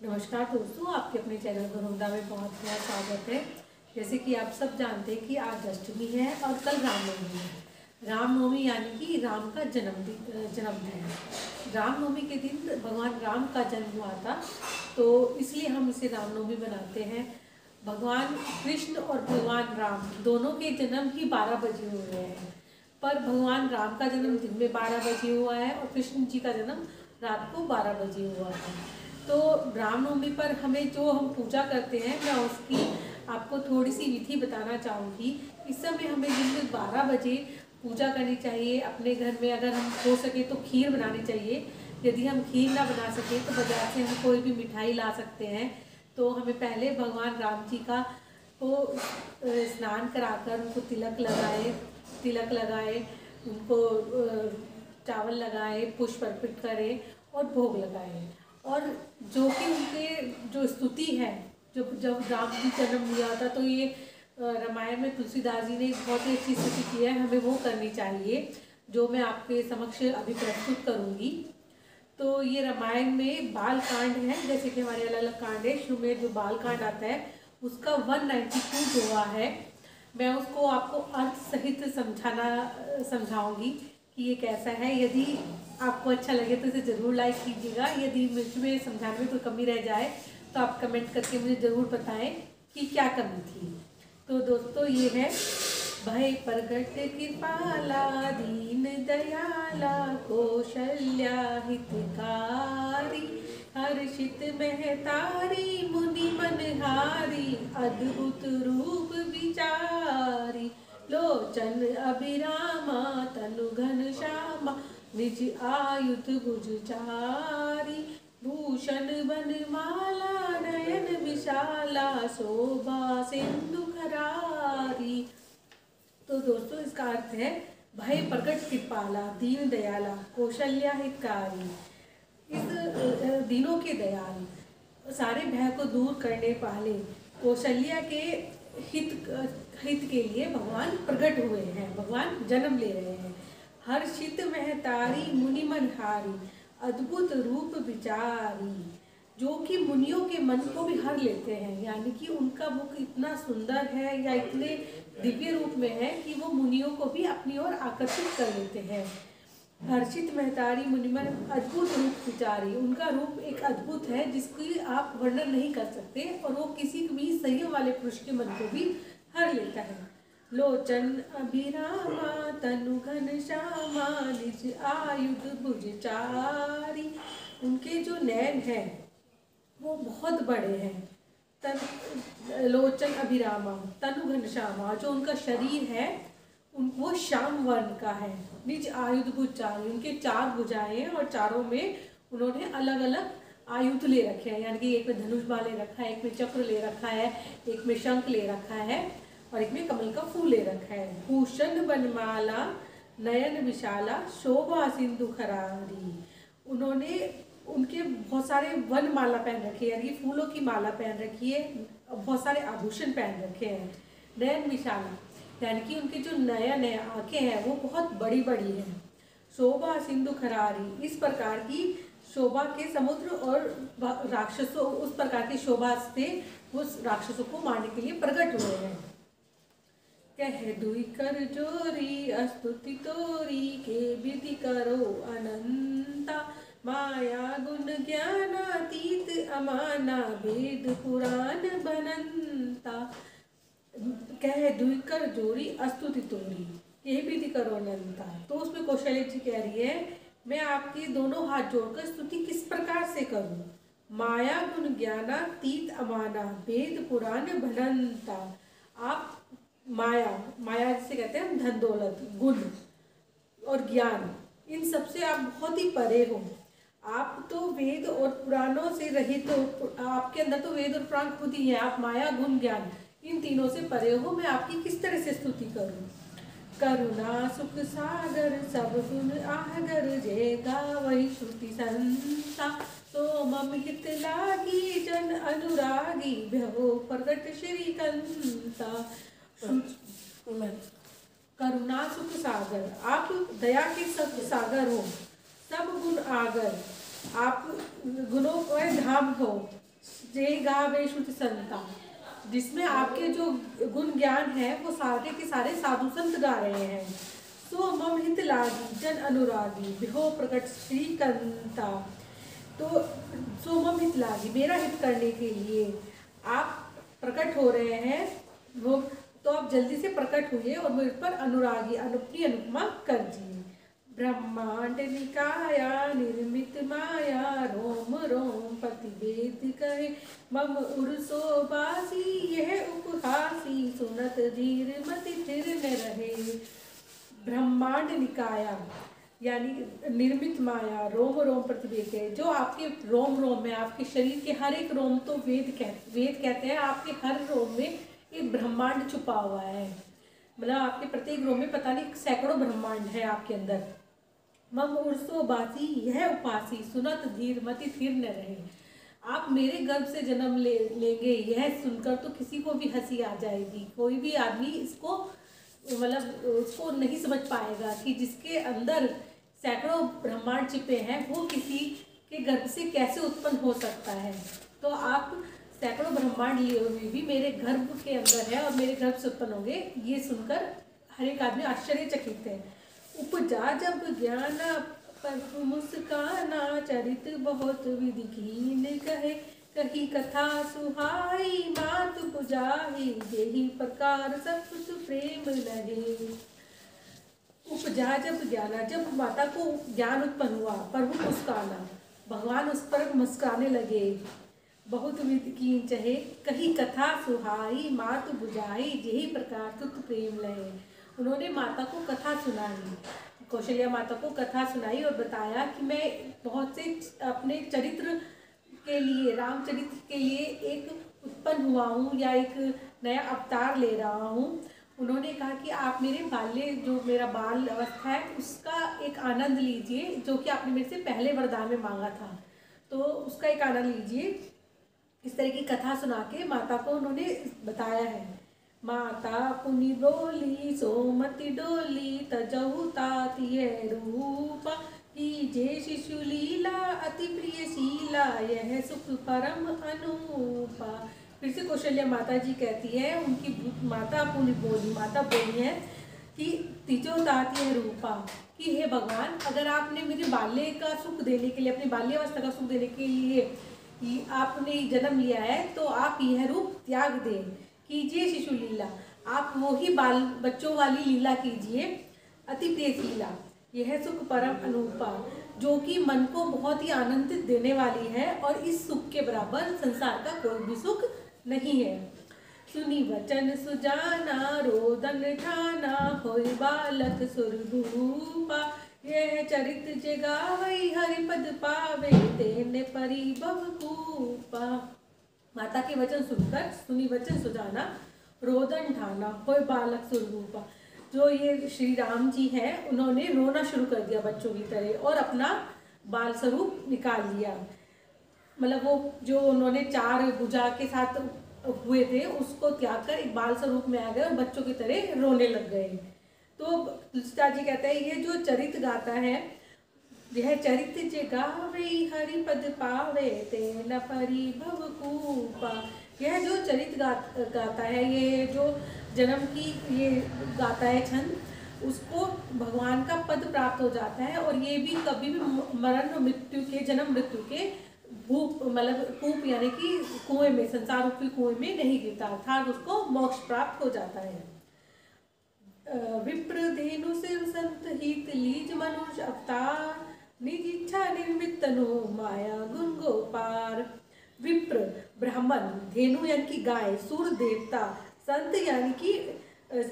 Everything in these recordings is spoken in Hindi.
नमस्कार दोस्तों, आपके अपने चैनल घरोंदा में बहुत बहुत स्वागत है। जैसे कि आप सब जानते हैं कि आज अष्टमी है और कल रामनवमी है। रामनवमी यानी कि राम का जन्मदिन है। रामनवमी के दिन भगवान राम का जन्म हुआ था, तो इसलिए हम इसे रामनवमी बनाते हैं। भगवान कृष्ण और भगवान राम दोनों के जन्म ही 12 बजे हुए हैं, पर भगवान राम का जन्म दिन में 12 बजे हुआ है और कृष्ण जी का जन्म रात को 12 बजे हुआ है। तो रामनवमी पर हम पूजा करते हैं, मैं उसकी आपको थोड़ी सी विधि बताना चाहूँगी। इस समय हमें दिन में 12 बजे पूजा करनी चाहिए। अपने घर में अगर हम हो सके तो खीर बनानी चाहिए। यदि हम खीर ना बना सके तो बाजार से हम कोई भी मिठाई ला सकते हैं। तो हमें पहले भगवान राम जी का को स्नान कराकर उनको तिलक लगाए, उनको चावल लगाए, पुष्प अर्पित करें और भोग लगाए। और जो कि उनके जो स्तुति है, जब राम जी जन्म लिया था, तो ये रामायण में तुलसीदास जी ने बहुत ही अच्छी स्तुति की है, हमें वो करनी चाहिए, जो मैं आपके समक्ष अभी प्रस्तुत करूँगी। तो ये रामायण में बाल कांड है, जैसे कि हमारे अलग अलग कांड है। शुरू में जो बाल कांड आता है उसका 192 जो हुआ है, मैं उसको आपको अर्थ सहित समझाऊंगी कि ये कैसा है। यदि आपको अच्छा लगे तो इसे ज़रूर लाइक कीजिएगा। यदि मुझमें समझाने में कोई कमी रह जाए तो आप कमेंट करके मुझे ज़रूर बताएं कि क्या कमी थी। तो दोस्तों, ये है भय प्रगट कृपाला दीन दयाला कौशल्या हितकारी हर्षित महतारी मुनि मनहारी अद्भुत रूप विचारी लोचन अभिरामा तनु घन श्यामा निज आयुध भुजचारी भूषण बनमाला नयन विशाला शोभा सिंधु खरारी। तो दोस्तों, इसका अर्थ है भय प्रकट कृपाला दीन दयाला कौशल्या हितकारी। इस दीनों के दयाल, सारे भय को दूर करने वाले कौशल्या के हित के लिए भगवान प्रकट हुए हैं, भगवान जन्म ले रहे हैं। हर्षित महतारी मुनि मनहारी अद्भुत रूप विचारी, जो कि मुनियों के मन को भी हर लेते हैं, यानी कि उनका मुख इतना सुंदर है या इतने दिव्य रूप में है कि वो मुनियों को भी अपनी ओर आकर्षित कर लेते हैं। हर्षित महतारी मुनिमन अद्भुत रूप विचारी, उनका रूप एक अद्भुत है जिसकी आप वर्णन नहीं कर सकते, और वो किसी भी संयम वाले पुरुष के मन को भी हर लेता है। लोचन अभिरामा तनु घन श्यामा निज आयुध भुजचारी, उनके जो नयन हैं वो बहुत बड़े हैं। लोचन अभिरामा तनु घन श्यामा, जो उनका शरीर है वो श्याम वर्ण का है। निज आयुध भुजचारी, उनके 4 भुजाएं हैं और चारों में उन्होंने अलग अलग आयुध ले रखे हैं, यानी कि एक में धनुष बाण ले रखा है, एक में चक्र ले रखा है, एक में शंख ले रखा है और एक में कमल का फूल ले रखा है। भूषण बनमाला नयन विशाला शोभा सिंधु खरारी, उन्होंने उनके बहुत सारे वन माला पहन रखी है, यानी फूलों की माला पहन रखी है, बहुत सारे आभूषण पहन रखे हैं। नयन विशाला, यानी कि उनके जो नया आंखें हैं वो बहुत बड़ी बड़ी हैं। शोभा सिंधु खरारी, इस प्रकार की शोभा के समुद्र और राक्षसों, उस प्रकार की शोभा से उस राक्षसों को मारने के लिए प्रकट हुए हैं। कह दुई कर जोरी स्तुति तोरी के विधि करो अनंता माया गुण ज्ञानातीत अमाना वेद पुराण बनंता। कह दुई कर जोरी स्तुति तोरी के विधि करो अनंता, तो उसमें कौशल्या जी कह रही है, मैं आपकी दोनों हाथ जोड़कर स्तुति किस प्रकार से करूं। माया गुण ज्ञानातीत अमाना वेद पुराण बनंता, आप माया जिसे कहते हैं धन दौलत, गुण और ज्ञान, इन सब से आप बहुत ही परे हो। आप तो वेद और पुराणों से रहित हो, आपके अंदर तो वेद और पुराण खुद ही है। आप माया गुण ज्ञान इन तीनों से परे हो, मैं आपकी किस तरह से स्तुति करूं। करुणा सुख सागर सब गुण आगर जय गावहि श्रुति संता तो मम हित लागी जन अनुरागी भ्यो प्रगट श्री कंता। करुणा सुख सागर, आप दया के सागर हो। सब गुण आगर, आप गुणों का धाम हो। जे गावे श्रुति संता, जिसमें आपके जो गुण ज्ञान है वो सारे के सारे साधु संत गा रहे हैं। सो मम हित लागी जन अनुरागी बिहो प्रकट श्रीकंता। तो सो मम हित लागी, मेरा हित करने के लिए आप प्रकट हो रहे हैं, वो तो आप जल्दी से प्रकट हुए और मुझ पर अनुरागी अपनी अनुपमा कर दिए। ब्रह्मांड निकाया निर्मित माया रोम रोम पतिवेद कहे मम उर्सो बासी यह उपहासी सुनत धीर मति थिर न रहे। ब्रह्मांड निकाया यानी निर्मित माया रोम रोम प्रतिवेद है, जो आपके रोम रोम में, आपके शरीर के हर एक रोम तो वेद कहते हैं, आपके हर रोम में एक ब्रह्मांड छुपा हुआ है। मतलब आपके प्रत्येक रोम में पता नहीं सैकड़ों ब्रह्मांड है आपके अंदर। मम उर्सो बासी यह उपासी सुनत धीर मति थिर न रहे। आप मेरे गर्भ से जन्म लेंगे यह सुनकर तो किसी को भी हंसी आ जाएगी, कोई भी आदमी इसको मतलब उसको नहीं समझ पाएगा कि जिसके अंदर सैकड़ों ब्रह्मांड छिपे हैं वो किसी के गर्भ से कैसे उत्पन्न हो सकता है। तो आप सैकड़ों ब्रह्मांड लिए हुए भी मेरे गर्भ के अंदर है और मेरे गर्भ से उत्पन्न होंगे, ये सुनकर हर एक आदमी आश्चर्यचकित है। उपजा जब ज्ञान पर मुस्काना चरित बहुत विधि कीन कहे कही कथा सुहाई मात बुझाई यही प्रकार सब कुछ प्रेम लहे। उपजा जब ज्ञाना, जब माता को ज्ञान उत्पन्न हुआ, प्रभु मुस्काना, भगवान उस पर मुस्काने लगे। बहुत विधि कीन चहे कही कथा सुहाई मात बुझाई यही प्रकार तुत प्रेम लहे। उन्होंने माता को कथा सुनाई, कौशल्या माता को कथा सुनाई और बताया कि मैं बहुत से अपने चरित्र के लिए, रामचरित्र के लिए एक उत्पन्न हुआ हूँ या एक नया अवतार ले रहा हूँ। उन्होंने कहा कि आप मेरे बाल्य, जो मेरा बाल अवस्था है उसका एक आनंद लीजिए, जो कि आपने मेरे से पहले वरदान में मांगा था, तो उसका एक आनंद लीजिए। इस तरह की कथा सुना के माता को उन्होंने बताया है। माता पुनि बोली सोमति डोली तजहु तातिय रूपा कीजे शिशु लीला अति प्रिय शीला यह सुख परम अनूपा। फिर से कौशल्या माता जी कहती है, उनकी माता पुनि बोली, माता बोली है कि तिजो तातिय रूपा, कि हे भगवान अगर आपने मुझे बाल्य का सुख देने के लिए, अपनी बाल्यावस्था का सुख देने के लिए आपने जन्म लिया है, तो आप यह रूप त्याग दें, कीजिए शिशु लीला, आप वो ही बाल बच्चों वाली लीला कीजिए, अति प्रिय लीला, यह सुख परम अनूपा, जो कि मन को बहुत ही आनंदित देने वाली है और इस सुख के बराबर संसार का कोई भी सुख नहीं है। सुनी वचन सुजाना रोदन ठाना होई बालक सुरभूपा यह चरित जगावई हरिपद पावे तेने परिभव कूपा। माता के वचन सुनकर, सुनी वचन सुजाना रोदन ठाना होई बालक सुरभूपा, जो ये श्री राम जी हैं उन्होंने रोना शुरू कर दिया बच्चों की तरह और अपना बाल स्वरूप निकाल लिया। मतलब वो जो उन्होंने 4 भुजा के साथ हुए थे उसको त्याग कर एक बाल स्वरूप में आ गए और बच्चों की तरह रोने लग गए। तो तुलसीदास जी कहते हैं ये जो चरित गाता है, यह चरित जे गावे हरिपद पावे तेन परिभव कूपा, यह जो चरित गाता है, ये जो जन्म की ये गाता है छंद, उसको भगवान का पद प्राप्त हो जाता है और ये भी कभी भी मरण मृत्यु के, जन्म मृत्यु के भूप मतलब कूप यानी कि कुएं में, संसार रूपी कुएं में नहीं गिरता, अर्थात उसको मोक्ष प्राप्त हो जाता है। विप्र धेनु सिर संत हित लीज मनुष्य अवतार निज इच्छा निर्मित तनु माया गुण गोपार। विप्र ब्राह्मण, धेनु यानी कि गाय, सूर्य देवता, संत यानी कि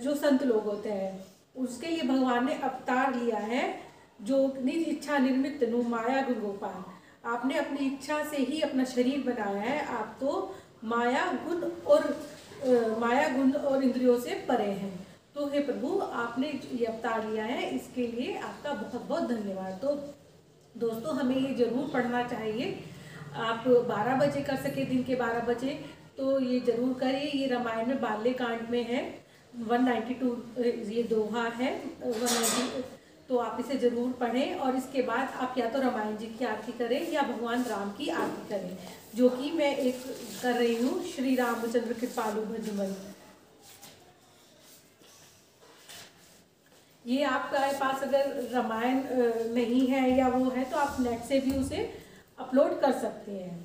जो संत लोग होते हैं, उसके लिए भगवान ने अवतार लिया है, जो निज इच्छा निर्मित तनु माया गुण गोपाल, आपने अपनी इच्छा से ही अपना शरीर बनाया है, आप तो माया गुण और इंद्रियों से परे हैं। तो हे प्रभु आपने ये अवतार लिया है, इसके लिए आपका बहुत बहुत धन्यवाद। तो दोस्तों हमें ये जरूर पढ़ना चाहिए, आप 12 बजे कर सके, दिन के 12 बजे, तो ये जरूर करिए। ये रामायण में बाल्यकांड में है, 192 ये दोहा है 190, तो आप इसे जरूर पढ़ें और इसके बाद आप या तो रामायण जी की आरती करें या भगवान राम की आरती करें। जो कि मैं एक कर रही हूँ श्री रामचंद्र कृपालु भजमन। ये आपके पास अगर रामायण नहीं है या वो है तो आप नेट से भी उसे अपलोड कर सकते हैं।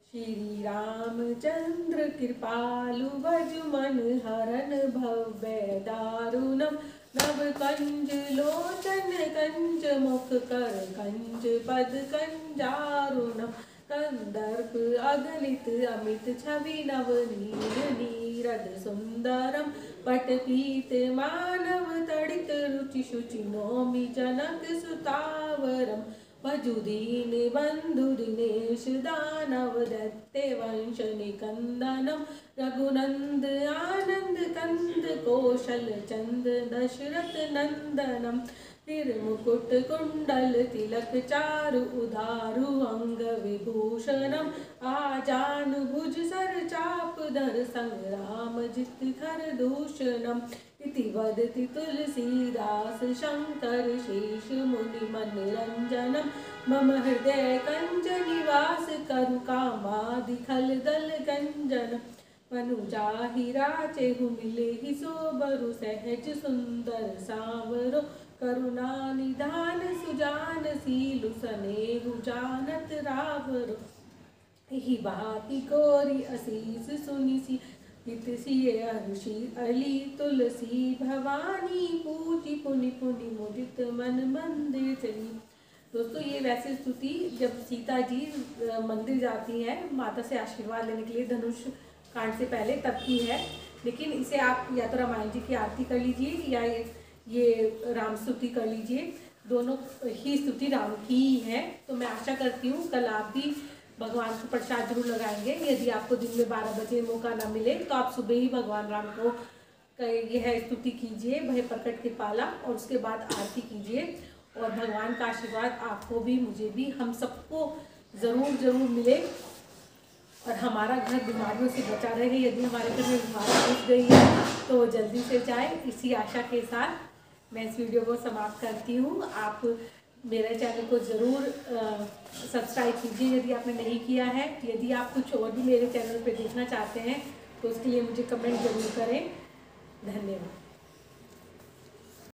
श्री रामचंद्र कृपालु भजमन हरन भव्य दारुणम नव कंज लोचन कंज मुख कर कंज पद कंजारुणम कंदर्प अगलित अमित छवि नव नीर नीरद सुंदरम पट पीत मानव तड़ित रुचि शुचि नौमि जनक सुतावरम भजुदीन बंधु दिनेश दानव दैत्य वंश निकंदनम रघुनंद आनंद कंद कौशल चंद दशरथ नंदनम तिरमुकुट कुंडल तिलक चारु उदारु अंग विभूषणम आजानु भुज सर चाप धर संग्राम जित खर दूषणम इति वदति तुलसीदास शंकर शेष मुनि मनरंजनम मम हृदय कंज निवास करु कामादि खल दल गंजन मनुजाहि राचेहु मिले ही सोबरु सहज सुंदर सांवरो करुणा निधान सुजान सीलु सनेहु जानत रावरो ही बाती कोरी असीस सुनिसी हित सिए अरुषि अली तुलसी भवानी पूजी पुनि पुनि मुदित मन मंदिर चली। दोस्तों ये वैसे स्तुति जब सीता जी मंदिर जाती हैं माता से आशीर्वाद लेने के लिए धनुष कांड से पहले तब की है, लेकिन इसे आप या तो रामायण जी की आरती कर लीजिए या ये राम स्तुति कर लीजिए, दोनों ही स्तुति राम की ही है। तो मैं आशा करती हूँ कल आप भी भगवान को प्रसाद जरूर लगाएंगे। यदि आपको दिन में 12 बजे मौका ना मिले तो आप सुबह ही भगवान राम को यह स्तुति कीजिए भय प्रकट के पाला, और उसके बाद आरती कीजिए और भगवान का आशीर्वाद आपको भी मुझे भी हम सबको ज़रूर ज़रूर मिले और हमारा घर बीमारियों से बचा रहे। यदि हमारे घर में बीमारी घुस गई है तो वो जल्दी से जाए, इसी आशा के साथ मैं इस वीडियो को समाप्त करती हूँ। आप मेरे चैनल को ज़रूर सब्सक्राइब कीजिए यदि आपने नहीं किया है। यदि आप कुछ और भी मेरे चैनल पे देखना चाहते हैं तो उसके लिए मुझे कमेंट ज़रूर करें। धन्यवाद।